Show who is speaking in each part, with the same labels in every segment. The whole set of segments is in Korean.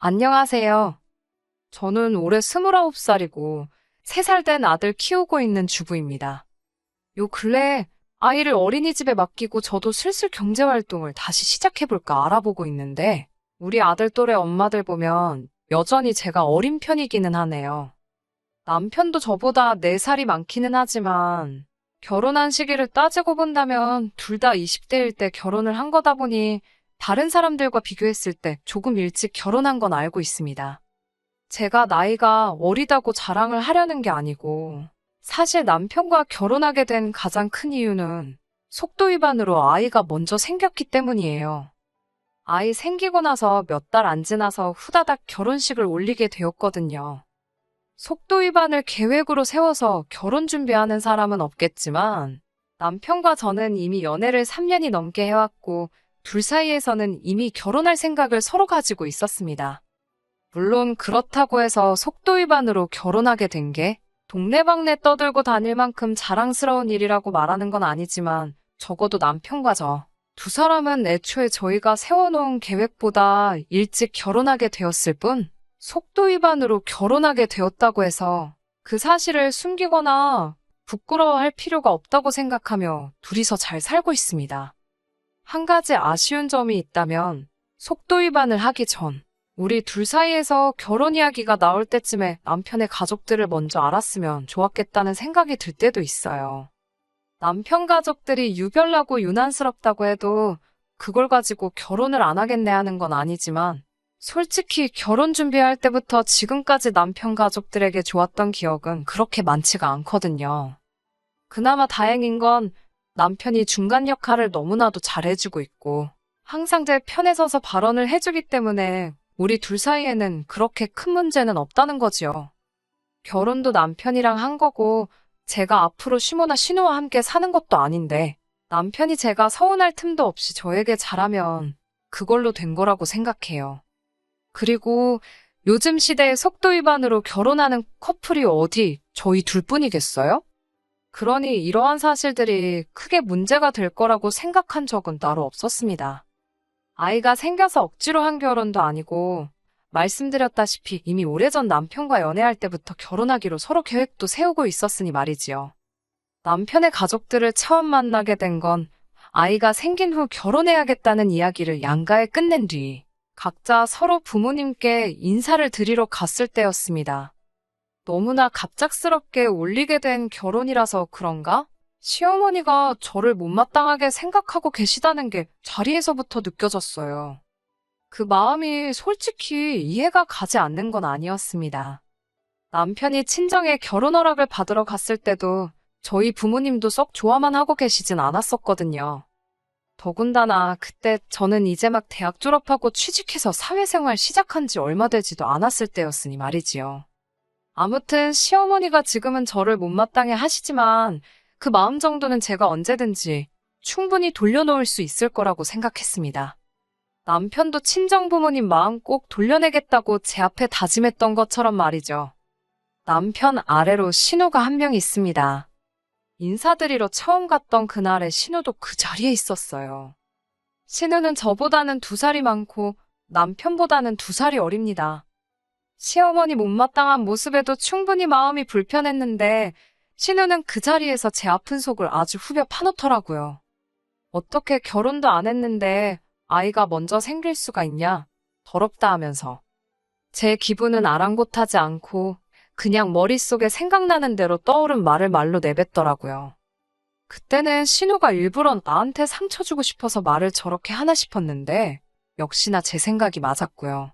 Speaker 1: 안녕하세요. 저는 올해 29살이고 3살 된 아들 키우고 있는 주부입니다. 요 근래 아이를 어린이집에 맡기고 저도 슬슬 경제활동을 다시 시작해볼까 알아보고 있는데 우리 아들 또래 엄마들 보면 여전히 제가 어린 편이기는 하네요. 남편도 저보다 4살이 많기는 하지만 결혼한 시기를 따지고 본다면 둘 다 20대일 때 결혼을 한 거다 보니 다른 사람들과 비교했을 때 조금 일찍 결혼한 건 알고 있습니다. 제가 나이가 어리다고 자랑을 하려는 게 아니고 사실 남편과 결혼하게 된 가장 큰 이유는 속도 위반으로 아이가 먼저 생겼기 때문이에요. 아이 생기고 나서 몇 달 안 지나서 후다닥 결혼식을 올리게 되었거든요. 속도 위반을 계획으로 세워서 결혼 준비하는 사람은 없겠지만 남편과 저는 이미 연애를 3년이 넘게 해왔고 둘 사이에서는 이미 결혼할 생각을 서로 가지고 있었습니다. 물론 그렇다고 해서 속도 위반으로 결혼하게 된 게 동네방네 떠들고 다닐 만큼 자랑스러운 일이라고 말하는 건 아니지만 적어도 남편과 저 두 사람은 애초에 저희가 세워놓은 계획보다 일찍 결혼하게 되었을 뿐 속도 위반으로 결혼하게 되었다고 해서 그 사실을 숨기거나 부끄러워할 필요가 없다고 생각하며 둘이서 잘 살고 있습니다. 한 가지 아쉬운 점이 있다면 속도 위반을 하기 전 우리 둘 사이에서 결혼 이야기가 나올 때쯤에 남편의 가족들을 먼저 알았으면 좋았겠다는 생각이 들 때도 있어요. 남편 가족들이 유별나고 유난스럽다고 해도 그걸 가지고 결혼을 안 하겠네 하는 건 아니지만 솔직히 결혼 준비할 때부터 지금까지 남편 가족들에게 좋았던 기억은 그렇게 많지가 않거든요. 그나마 다행인 건 남편이 중간 역할을 너무나도 잘해주고 있고 항상 제 편에 서서 발언을 해주기 때문에 우리 둘 사이에는 그렇게 큰 문제는 없다는 거지요. 결혼도 남편이랑 한 거고 제가 앞으로 시모나 신우와 함께 사는 것도 아닌데 남편이 제가 서운할 틈도 없이 저에게 잘하면 그걸로 된 거라고 생각해요. 그리고 요즘 시대에 속도 위반으로 결혼하는 커플이 어디 저희 둘뿐이겠어요? 그러니 이러한 사실들이 크게 문제가 될 거라고 생각한 적은 따로 없었습니다. 아이가 생겨서 억지로 한 결혼도 아니고 말씀드렸다시피 이미 오래전 남편과 연애할 때부터 결혼하기로 서로 계획도 세우고 있었으니 말이지요. 남편의 가족들을 처음 만나게 된 건 아이가 생긴 후 결혼해야겠다는 이야기를 양가에 끝낸 뒤 각자 서로 부모님께 인사를 드리러 갔을 때였습니다. 너무나 갑작스럽게 올리게 된 결혼이라서 그런가? 시어머니가 저를 못마땅하게 생각하고 계시다는 게 자리에서부터 느껴졌어요. 그 마음이 솔직히 이해가 가지 않는 건 아니었습니다. 남편이 친정에 결혼 허락을 받으러 갔을 때도 저희 부모님도 썩 좋아만 하고 계시진 않았었거든요. 더군다나 그때 저는 이제 막 대학 졸업하고 취직해서 사회생활 시작한 지 얼마 되지도 않았을 때였으니 말이지요. 아무튼 시어머니가 지금은 저를 못마땅해 하시지만 그 마음 정도는 제가 언제든지 충분히 돌려놓을 수 있을 거라고 생각했습니다. 남편도 친정 부모님 마음 꼭 돌려내겠다고 제 앞에 다짐했던 것처럼 말이죠. 남편 아래로 신우가 한 명 있습니다. 인사드리러 처음 갔던 그날에 신우도 그 자리에 있었어요. 신우는 저보다는 2살이 많고 남편보다는 2살이 어립니다. 시어머니 못마땅한 모습에도 충분히 마음이 불편했는데 신우는 그 자리에서 제 아픈 속을 아주 후벼 파놓더라고요. 어떻게 결혼도 안 했는데 아이가 먼저 생길 수가 있냐? 더럽다 하면서. 제 기분은 아랑곳하지 않고 그냥 머릿속에 생각나는 대로 떠오른 말을 말로 내뱉더라고요. 그때는 신우가 일부러 나한테 상처 주고 싶어서 말을 저렇게 하나 싶었는데 역시나 제 생각이 맞았고요.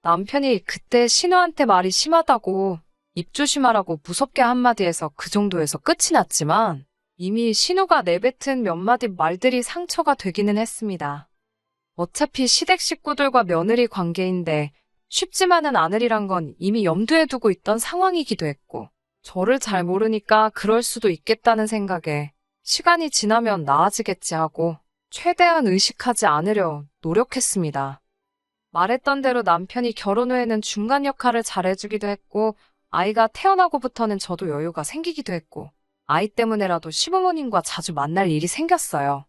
Speaker 1: 남편이 그때 신우한테 말이 심하다고 입 조심하라고 무섭게 한마디 해서 그 정도에서 끝이 났지만 이미 신우가 내뱉은 몇 마디 말들이 상처가 되기는 했습니다. 어차피 시댁 식구들과 며느리 관계인데 쉽지만은 않으리란 건 이미 염두에 두고 있던 상황이기도 했고 저를 잘 모르니까 그럴 수도 있겠다는 생각에 시간이 지나면 나아지겠지 하고 최대한 의식하지 않으려 노력했습니다. 말했던 대로 남편이 결혼 후에는 중간 역할을 잘해주기도 했고 아이가 태어나고부터는 저도 여유가 생기기도 했고 아이 때문에라도 시부모님과 자주 만날 일이 생겼어요.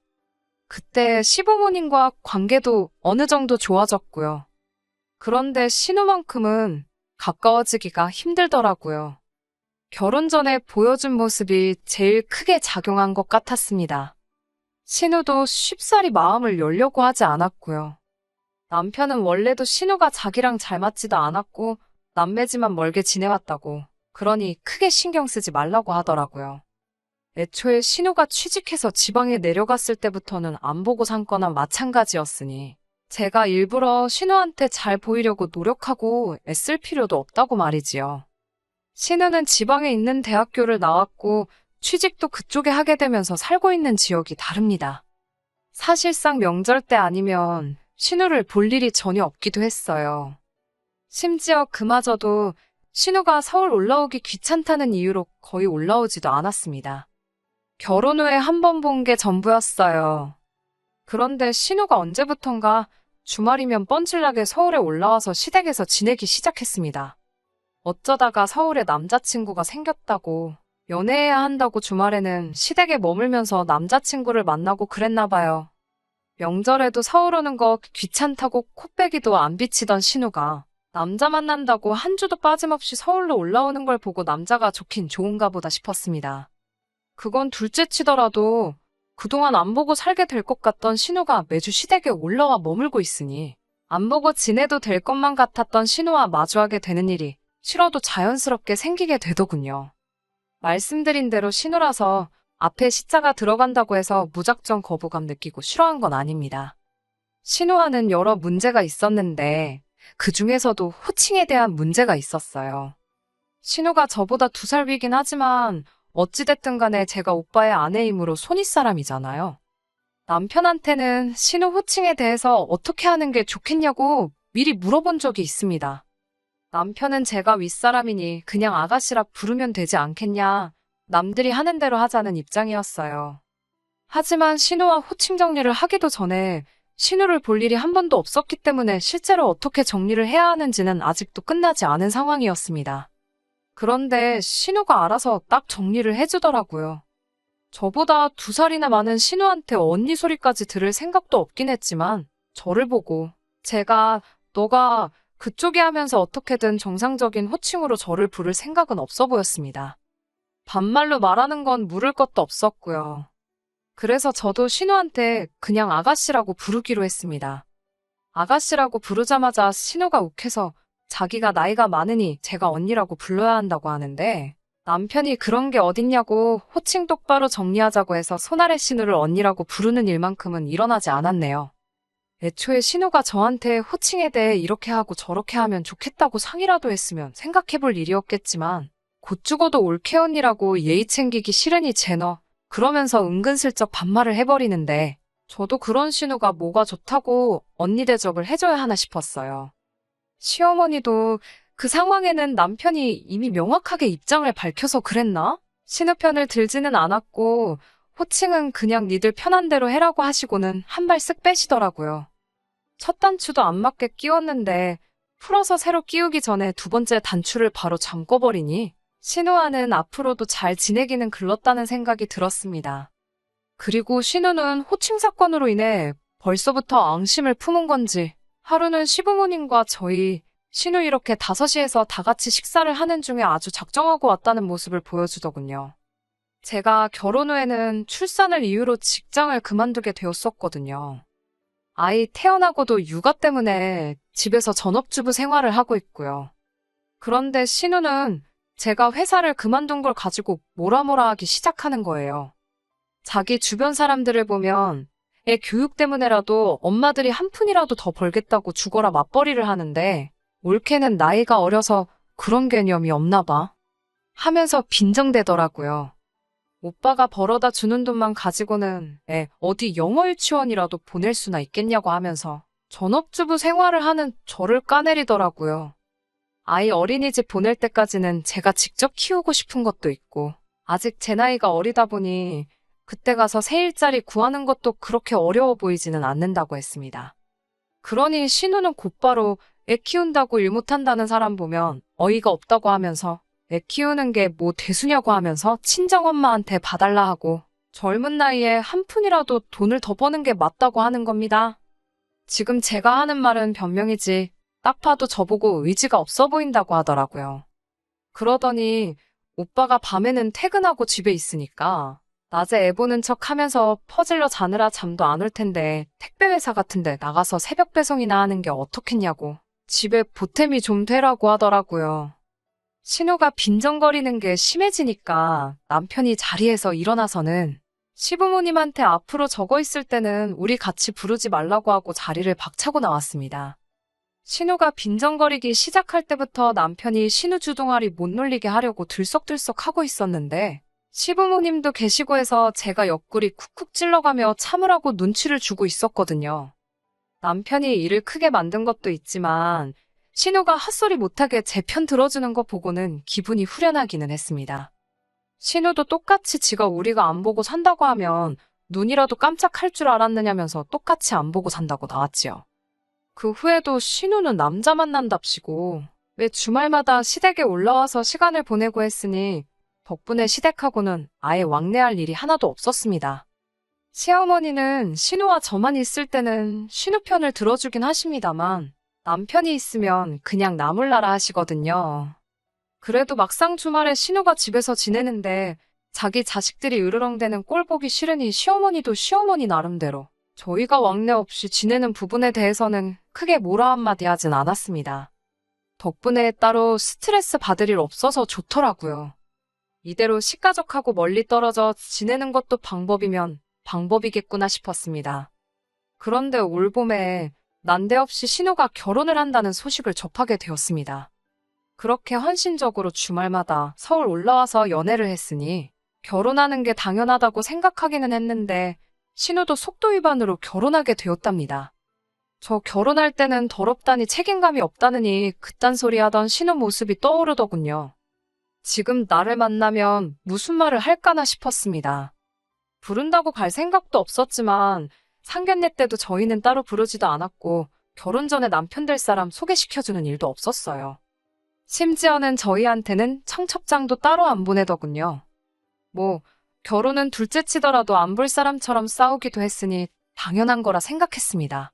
Speaker 1: 그때 시부모님과 관계도 어느 정도 좋아졌고요. 그런데 신우만큼은 가까워지기가 힘들더라고요. 결혼 전에 보여준 모습이 제일 크게 작용한 것 같았습니다. 신우도 쉽사리 마음을 열려고 하지 않았고요. 남편은 원래도 신우가 자기랑 잘 맞지도 않았고 남매지만 멀게 지내왔다고, 그러니 크게 신경 쓰지 말라고 하더라고요. 애초에 신우가 취직해서 지방에 내려갔을 때부터는 안 보고 산 거나 마찬가지였으니 제가 일부러 신우한테 잘 보이려고 노력하고 애쓸 필요도 없다고 말이지요. 신우는 지방에 있는 대학교를 나왔고 취직도 그쪽에 하게 되면서 살고 있는 지역이 다릅니다. 사실상 명절 때 아니면 신우를 볼 일이 전혀 없기도 했어요. 심지어 그마저도 신우가 서울 올라오기 귀찮다는 이유로 거의 올라오지도 않았습니다. 결혼 후에 한 번 본 게 전부였어요. 그런데 신우가 언제부턴가 주말이면 뻔질나게 서울에 올라와서 시댁에서 지내기 시작했습니다. 어쩌다가 서울에 남자친구가 생겼다고, 연애해야 한다고 주말에는 시댁에 머물면서 남자친구를 만나고 그랬나 봐요. 명절에도 서울 오는 거 귀찮다고 코빼기도 안 비치던 신우가 남자 만난다고 한 주도 빠짐없이 서울로 올라오는 걸 보고 남자가 좋긴 좋은가 보다 싶었습니다. 그건 둘째 치더라도 그동안 안 보고 살게 될 것 같던 신우가 매주 시댁에 올라와 머물고 있으니 안 보고 지내도 될 것만 같았던 신우와 마주하게 되는 일이 싫어도 자연스럽게 생기게 되더군요. 말씀드린 대로 신우라서 앞에 시자가 들어간다고 해서 무작정 거부감 느끼고 싫어한 건 아닙니다. 신우와는 여러 문제가 있었는데 그 중에서도 호칭에 대한 문제가 있었어요. 신우가 저보다 2살 위긴 하지만 어찌됐든 간에 제가 오빠의 아내이므로 손윗사람이잖아요. 남편한테는 신우 호칭에 대해서 어떻게 하는 게 좋겠냐고 미리 물어본 적이 있습니다. 남편은 제가 윗사람이니 그냥 아가씨라 부르면 되지 않겠냐, 남들이 하는 대로 하자는 입장이었어요. 하지만 신우와 호칭 정리를 하기도 전에 신우를 볼 일이 한 번도 없었기 때문에 실제로 어떻게 정리를 해야 하는지는 아직도 끝나지 않은 상황이었습니다. 그런데 신우가 알아서 딱 정리를 해주더라고요. 저보다 2살이나 많은 신우한테 언니 소리까지 들을 생각도 없긴 했지만 저를 보고 제가 너가 그쪽이 하면서 어떻게든 정상적인 호칭으로 저를 부를 생각은 없어 보였습니다. 반말로 말하는 건 물을 것도 없었고요. 그래서 저도 신우한테 그냥 아가씨라고 부르기로 했습니다. 아가씨라고 부르자마자 신우가 욱해서 자기가 나이가 많으니 제가 언니라고 불러야 한다고 하는데 남편이 그런 게 어딨냐고 호칭 똑바로 정리하자고 해서 손아래 신우를 언니라고 부르는 일만큼은 일어나지 않았네요. 애초에 신우가 저한테 호칭에 대해 이렇게 하고 저렇게 하면 좋겠다고 상의라도 했으면 생각해볼 일이었겠지만 곧 죽어도 올케 언니라고 예의 챙기기 싫으니 제너 그러면서 은근슬쩍 반말을 해버리는데 저도 그런 신우가 뭐가 좋다고 언니 대접을 해줘야 하나 싶었어요. 시어머니도 그 상황에는 남편이 이미 명확하게 입장을 밝혀서 그랬나? 신우 편을 들지는 않았고 호칭은 그냥 니들 편한 대로 해라고 하시고는 한 발 쓱 빼시더라고요. 첫 단추도 안 맞게 끼웠는데 풀어서 새로 끼우기 전에 2번째 단추를 바로 잠궈버리니 신우와는 앞으로도 잘 지내기는 글렀다는 생각이 들었습니다. 그리고 신우는 호칭 사건으로 인해 벌써부터 앙심을 품은 건지 하루는 시부모님과 저희, 신우 이렇게 5시에서 다 같이 식사를 하는 중에 아주 작정하고 왔다는 모습을 보여주더군요. 제가 결혼 후에는 출산을 이유로 직장을 그만두게 되었었거든요. 아이 태어나고도 육아 때문에 집에서 전업주부 생활을 하고 있고요. 그런데 신우는 제가 회사를 그만둔 걸 가지고 뭐라 하기 시작하는 거예요. 자기 주변 사람들을 보면 애 교육 때문에라도 엄마들이 한 푼이라도 더 벌겠다고 죽어라 맞벌이를 하는데 올케는 나이가 어려서 그런 개념이 없나 봐 하면서 빈정대더라고요. 오빠가 벌어다 주는 돈만 가지고는 애 어디 영어 유치원이라도 보낼 수나 있겠냐고 하면서 전업주부 생활을 하는 저를 까내리더라고요. 아이 어린이집 보낼 때까지는 제가 직접 키우고 싶은 것도 있고 아직 제 나이가 어리다 보니 그때 가서 새 일자리 구하는 것도 그렇게 어려워 보이지는 않는다고 했습니다. 그러니 신우는 곧바로 애 키운다고 일 못한다는 사람 보면 어이가 없다고 하면서 애 키우는 게 뭐 대수냐고 하면서 친정엄마한테 봐달라 하고 젊은 나이에 한 푼이라도 돈을 더 버는 게 맞다고 하는 겁니다. 지금 제가 하는 말은 변명이지 딱 봐도 저보고 의지가 없어 보인다고 하더라고요. 그러더니 오빠가 밤에는 퇴근하고 집에 있으니까 낮에 애 보는 척 하면서 퍼질러 자느라 잠도 안 올 텐데 택배 회사 같은 데 나가서 새벽 배송이나 하는 게 어떻겠냐고 집에 보탬이 좀 되라고 하더라고요. 신우가 빈정거리는 게 심해지니까 남편이 자리에서 일어나서는 시부모님한테 앞으로 적어 있을 때는 우리 같이 부르지 말라고 하고 자리를 박차고 나왔습니다. 신우가 빈정거리기 시작할 때부터 남편이 신우 주둥아리 못 놀리게 하려고 들썩들썩 하고 있었는데 시부모님도 계시고 해서 제가 옆구리 쿡쿡 찔러가며 참으라고 눈치를 주고 있었거든요. 남편이 일을 크게 만든 것도 있지만 신우가 헛소리 못하게 제 편 들어주는 거 보고는 기분이 후련하기는 했습니다. 신우도 똑같이 지가 우리가 안 보고 산다고 하면 눈이라도 깜짝할 줄 알았느냐면서 똑같이 안 보고 산다고 나왔지요. 그 후에도 신우는 남자 만난답시고 매 주말마다 시댁에 올라와서 시간을 보내고 했으니 덕분에 시댁하고는 아예 왕래할 일이 하나도 없었습니다. 시어머니는 신우와 저만 있을 때는 신우 편을 들어주긴 하십니다만 남편이 있으면 그냥 나몰라라 하시거든요. 그래도 막상 주말에 신우가 집에서 지내는데 자기 자식들이 으르렁대는 꼴 보기 싫으니 시어머니도 시어머니 나름대로 저희가 왕래 없이 지내는 부분에 대해서는 크게 뭐라 한마디 하진 않았습니다. 덕분에 따로 스트레스 받을 일 없어서 좋더라고요. 이대로 식가족하고 멀리 떨어져 지내는 것도 방법이면 방법이겠구나 싶었습니다. 그런데 올 봄에 난데없이 신우가 결혼을 한다는 소식을 접하게 되었습니다. 그렇게 헌신적으로 주말마다 서울 올라와서 연애를 했으니 결혼하는 게 당연하다고 생각하기는 했는데 신우도 속도 위반으로 결혼하게 되었답니다. 저 결혼할 때는 더럽다니 책임감이 없다느니 그딴 소리 하던 신우 모습이 떠오르더군요. 지금 나를 만나면 무슨 말을 할까나 싶었습니다. 부른다고 갈 생각도 없었지만 상견례 때도 저희는 따로 부르지도 않았고 결혼 전에 남편 될 사람 소개시켜주는 일도 없었어요. 심지어는 저희한테는 청첩장도 따로 안 보내더군요. 뭐 결혼은 둘째 치더라도 안 볼 사람처럼 싸우기도 했으니 당연한 거라 생각했습니다.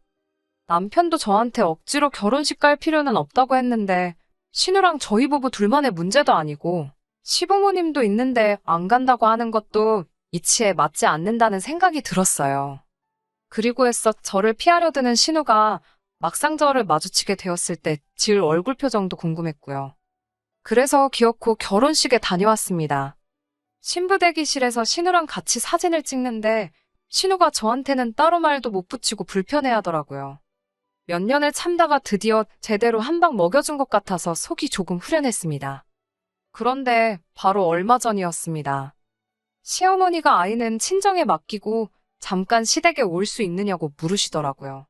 Speaker 1: 남편도 저한테 억지로 결혼식 갈 필요는 없다고 했는데 신우랑 저희 부부 둘만의 문제도 아니고 시부모님도 있는데 안 간다고 하는 것도 이치에 맞지 않는다는 생각이 들었어요. 그리고 애써 저를 피하려 드는 신우가 막상 저를 마주치게 되었을 때 지을 얼굴 표정도 궁금했고요. 그래서 기어코 결혼식에 다녀왔습니다. 신부 대기실에서 신우랑 같이 사진을 찍는데 신우가 저한테는 따로 말도 못 붙이고 불편해하더라고요. 몇 년을 참다가 드디어 제대로 한 방 먹여준 것 같아서 속이 조금 후련했습니다. 그런데 바로 얼마 전이었습니다. 시어머니가 아이는 친정에 맡기고 잠깐 시댁에 올 수 있느냐고 물으시더라고요.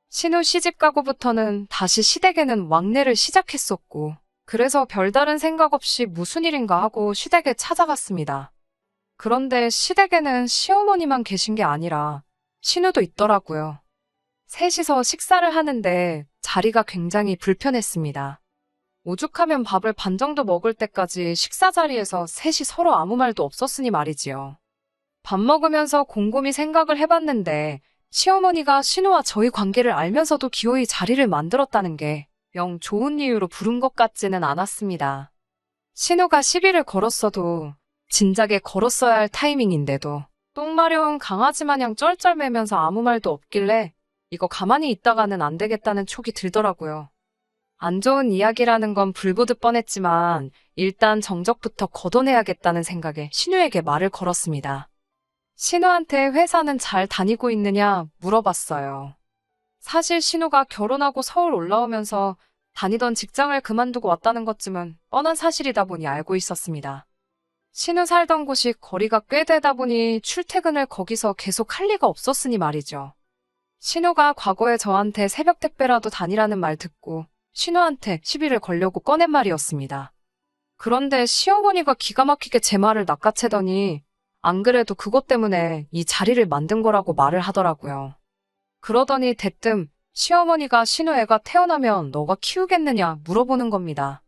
Speaker 1: 신우 시집 가고부터는 다시 시댁에는 왕래를 시작했었고 그래서 별다른 생각 없이 무슨 일인가 하고 시댁에 찾아갔습니다. 그런데 시댁에는 시어머니만 계신 게 아니라 신우도 있더라고요. 셋이서 식사를 하는데 자리가 굉장히 불편했습니다. 오죽하면 밥을 반 정도 먹을 때까지 식사 자리에서 셋이 서로 아무 말도 없었으니 말이지요. 밥 먹으면서 곰곰이 생각을 해봤는데 시어머니가 신우와 저희 관계를 알면서도 기어이 자리를 만들었다는 게 영 좋은 이유로 부른 것 같지는 않았습니다. 신우가 시비를 걸었어도 진작에 걸었어야 할 타이밍인데도 똥 마려운 강아지 마냥 쩔쩔매면서 아무 말도 없길래 이거 가만히 있다가는 안 되겠다는 촉이 들더라고요. 안 좋은 이야기라는 건 불보듯 뻔했지만 일단 정적부터 걷어내야겠다는 생각에 신우에게 말을 걸었습니다. 신우한테 회사는 잘 다니고 있느냐 물어봤어요. 사실 신우가 결혼하고 서울 올라오면서 다니던 직장을 그만두고 왔다는 것쯤은 뻔한 사실이다 보니 알고 있었습니다. 신우 살던 곳이 거리가 꽤 되다 보니 출퇴근을 거기서 계속 할 리가 없었으니 말이죠. 신우가 과거에 저한테 새벽 택배라도 다니라는 말 듣고 신우한테 시비를 걸려고 꺼낸 말이었습니다. 그런데 시어머니가 기가 막히게 제 말을 낚아채더니 안 그래도 그것 때문에 이 자리를 만든 거라고 말을 하더라고요. 그러더니 대뜸 시어머니가 신우 애가 태어나면 너가 키우겠느냐 물어보는 겁니다.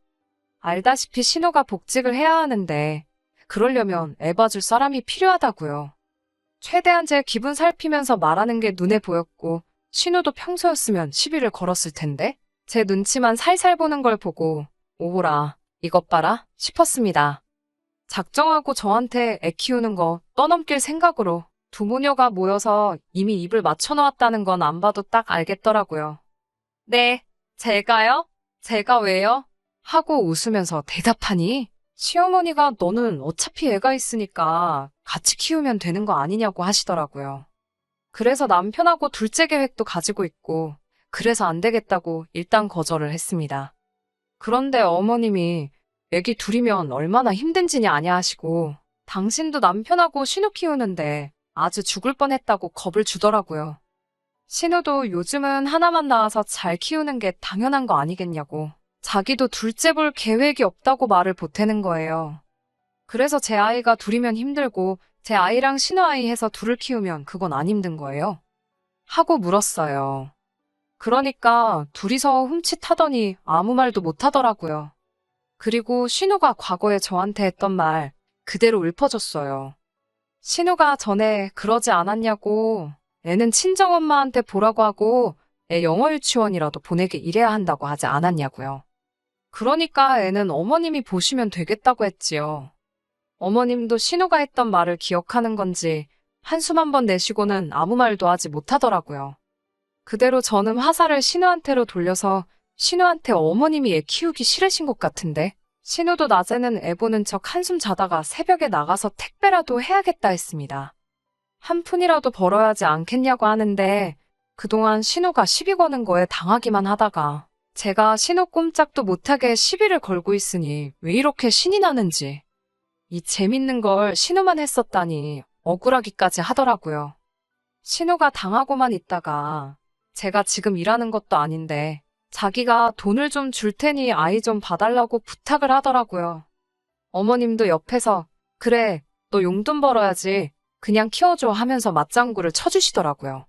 Speaker 1: 알다시피 신우가 복직을 해야 하는데 그러려면 애 봐줄 사람이 필요하다고요. 최대한 제 기분 살피면서 말하는 게 눈에 보였고 신우도 평소였으면 시비를 걸었을 텐데 제 눈치만 살살 보는 걸 보고 오호라, 이것 봐라 싶었습니다. 작정하고 저한테 애 키우는 거 떠넘길 생각으로 두 모녀가 모여서 이미 입을 맞춰놓았다는 건 안 봐도 딱 알겠더라고요. 네, 제가요? 제가 왜요? 하고 웃으면서 대답하니 시어머니가 너는 어차피 애가 있으니까 같이 키우면 되는 거 아니냐고 하시더라고요. 그래서 남편하고 둘째 계획도 가지고 있고 그래서 안 되겠다고 일단 거절을 했습니다. 그런데 어머님이 애기 둘이면 얼마나 힘든지냐 아냐 하시고 당신도 남편하고 신우 키우는데 아주 죽을 뻔했다고 겁을 주더라고요. 신우도 요즘은 하나만 낳아서 잘 키우는 게 당연한 거 아니겠냐고 자기도 둘째 볼 계획이 없다고 말을 보태는 거예요. 그래서 제 아이가 둘이면 힘들고 제 아이랑 신우 아이 해서 둘을 키우면 그건 안 힘든 거예요? 하고 물었어요. 그러니까 둘이서 훔칫하더니 아무 말도 못 하더라고요. 그리고 신우가 과거에 저한테 했던 말 그대로 읊어줬어요. 신우가 전에 그러지 않았냐고 애는 친정엄마한테 보라고 하고 애 영어 유치원이라도 보내게 이래야 한다고 하지 않았냐고요. 그러니까 애는 어머님이 보시면 되겠다고 했지요. 어머님도 신우가 했던 말을 기억하는 건지 한숨 한 번 내쉬고는 아무 말도 하지 못하더라고요. 그대로 저는 화살을 신우한테로 돌려서 신우한테 어머님이 애 키우기 싫으신 것 같은데 신우도 낮에는 애 보는 척 한숨 자다가 새벽에 나가서 택배라도 해야겠다 했습니다. 한 푼이라도 벌어야 하지 않겠냐고 하는데 그동안 신우가 시비 거는 거에 당하기만 하다가 제가 신우 꼼짝도 못하게 시비를 걸고 있으니 왜 이렇게 신이 나는지 이 재밌는 걸 신우만 했었다니 억울하기까지 하더라고요. 신우가 당하고만 있다가 제가 지금 일하는 것도 아닌데 자기가 돈을 좀 줄 테니 아이 좀 봐달라고 부탁을 하더라고요. 어머님도 옆에서 그래, 너 용돈 벌어야지. 그냥 키워줘 하면서 맞장구를 쳐주시더라고요.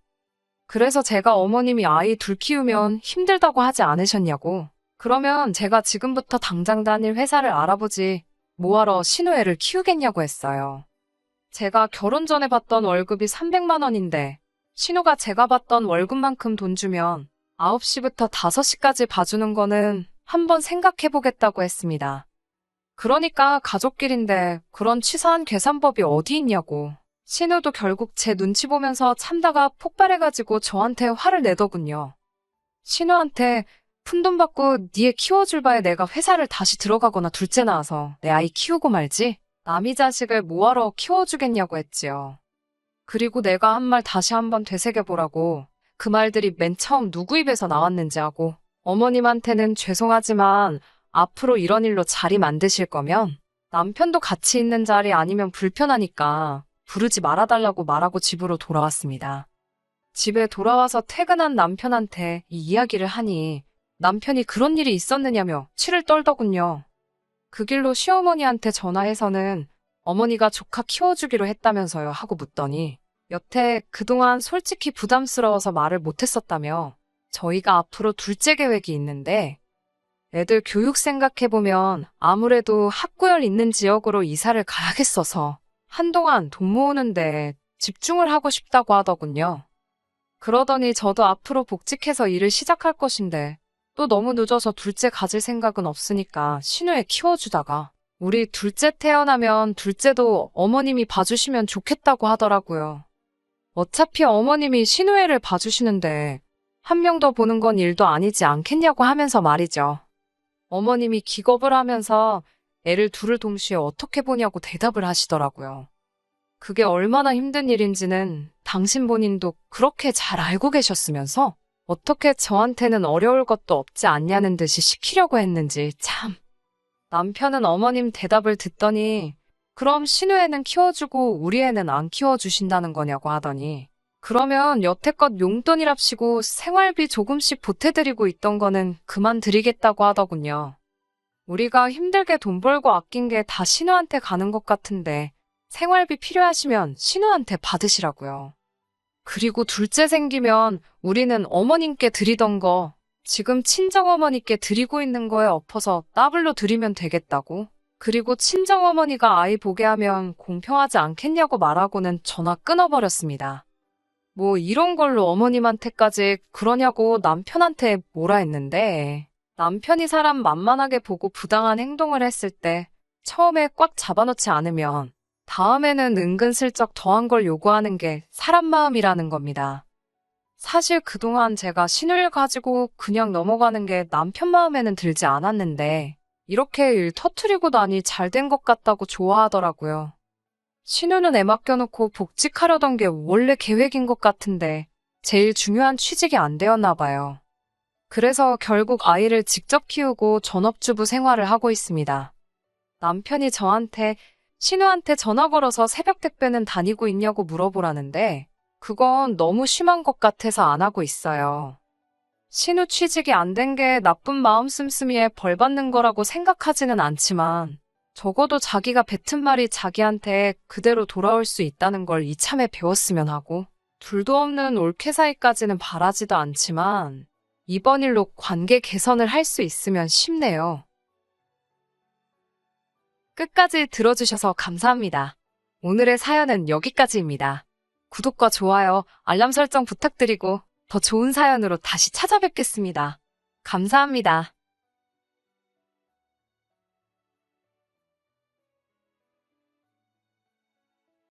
Speaker 1: 그래서 제가 어머님이 아이 둘 키우면 힘들다고 하지 않으셨냐고. 그러면 제가 지금부터 당장 다닐 회사를 알아보지 뭐하러 신우애를 키우겠냐고 했어요. 제가 결혼 전에 받던 월급이 300만 원인데 신우가 제가 받던 월급만큼 돈 주면 9시부터 5시까지 봐주는 거는 한번 생각해보겠다고 했습니다. 그러니까 가족끼린데 그런 치사한 계산법이 어디 있냐고. 신우도 결국 제 눈치 보면서 참다가 폭발해가지고 저한테 화를 내더군요. 신우한테 푼돈 받고 니 애 키워줄 바에 내가 회사를 다시 들어가거나 둘째 낳아서 내 아이 키우고 말지 남이 자식을 뭐하러 키워주겠냐고 했지요. 그리고 내가 한 말 다시 한번 되새겨보라고 그 말들이 맨 처음 누구 입에서 나왔는지 하고 어머님한테는 죄송하지만 앞으로 이런 일로 자리 만드실 거면 남편도 같이 있는 자리 아니면 불편하니까 부르지 말아달라고 말하고 집으로 돌아왔습니다. 집에 돌아와서 퇴근한 남편한테 이 이야기를 하니 남편이 그런 일이 있었느냐며 치를 떨더군요. 그 길로 시어머니한테 전화해서는 어머니가 조카 키워주기로 했다면서요 하고 묻더니 여태 그동안 솔직히 부담스러워서 말을 못했었다며 저희가 앞으로 둘째 계획이 있는데 애들 교육 생각해보면 아무래도 학구열 있는 지역으로 이사를 가야겠어서 한동안 돈 모으는데 집중을 하고 싶다고 하더군요. 그러더니 저도 앞으로 복직해서 일을 시작할 것인데 또 너무 늦어서 둘째 가질 생각은 없으니까 신우애 키워주다가 우리 둘째 태어나면 둘째도 어머님이 봐주시면 좋겠다고 하더라고요. 어차피 어머님이 신우애를 봐주시는데 한 명 더 보는 건 일도 아니지 않겠냐고 하면서 말이죠. 어머님이 기겁을 하면서 애를 둘을 동시에 어떻게 보냐고 대답을 하시더라고요. 그게 얼마나 힘든 일인지는 당신 본인도 그렇게 잘 알고 계셨으면서 어떻게 저한테는 어려울 것도 없지 않냐는 듯이 시키려고 했는지 참. 남편은 어머님 대답을 듣더니 그럼 신우애는 키워주고 우리 애는 안 키워주신다는 거냐고 하더니 그러면 여태껏 용돈이랍시고 생활비 조금씩 보태드리고 있던 거는 그만 드리겠다고 하더군요. 우리가 힘들게 돈 벌고 아낀 게 다 신우한테 가는 것 같은데 생활비 필요하시면 신우한테 받으시라고요. 그리고 둘째 생기면 우리는 어머님께 드리던 거 지금 친정어머니께 드리고 있는 거에 엎어서 더블로 드리면 되겠다고. 그리고 친정어머니가 아이 보게 하면 공평하지 않겠냐고 말하고는 전화 끊어버렸습니다. 뭐 이런 걸로 어머님한테까지 그러냐고 남편한테 뭐라 했는데, 남편이 사람 만만하게 보고 부당한 행동을 했을 때 처음에 꽉 잡아놓지 않으면 다음에는 은근슬쩍 더한 걸 요구하는 게 사람 마음이라는 겁니다. 사실 그동안 제가 신우를 가지고 그냥 넘어가는 게 남편 마음에는 들지 않았는데, 이렇게 일 터트리고 나니 잘 된 것 같다고 좋아하더라고요. 신우는 애 맡겨놓고 복직하려던 게 원래 계획인 것 같은데, 제일 중요한 취직이 안 되었나 봐요. 그래서 결국 아이를 직접 키우고 전업주부 생활을 하고 있습니다. 남편이 저한테 신우한테 전화 걸어서 새벽 택배는 다니고 있냐고 물어보라는데, 그건 너무 심한 것 같아서 안 하고 있어요. 신우 취직이 안 된 게 나쁜 마음 씀씀이에 벌 받는 거라고 생각하지는 않지만, 적어도 자기가 뱉은 말이 자기한테 그대로 돌아올 수 있다는 걸 이참에 배웠으면 하고, 둘도 없는 올케 사이까지는 바라지도 않지만, 이번 일로 관계 개선을 할 수 있으면 싶네요. 끝까지 들어주셔서 감사합니다. 오늘의 사연은 여기까지입니다. 구독과 좋아요, 알람 설정 부탁드리고 더 좋은 사연으로 다시 찾아뵙겠습니다. 감사합니다.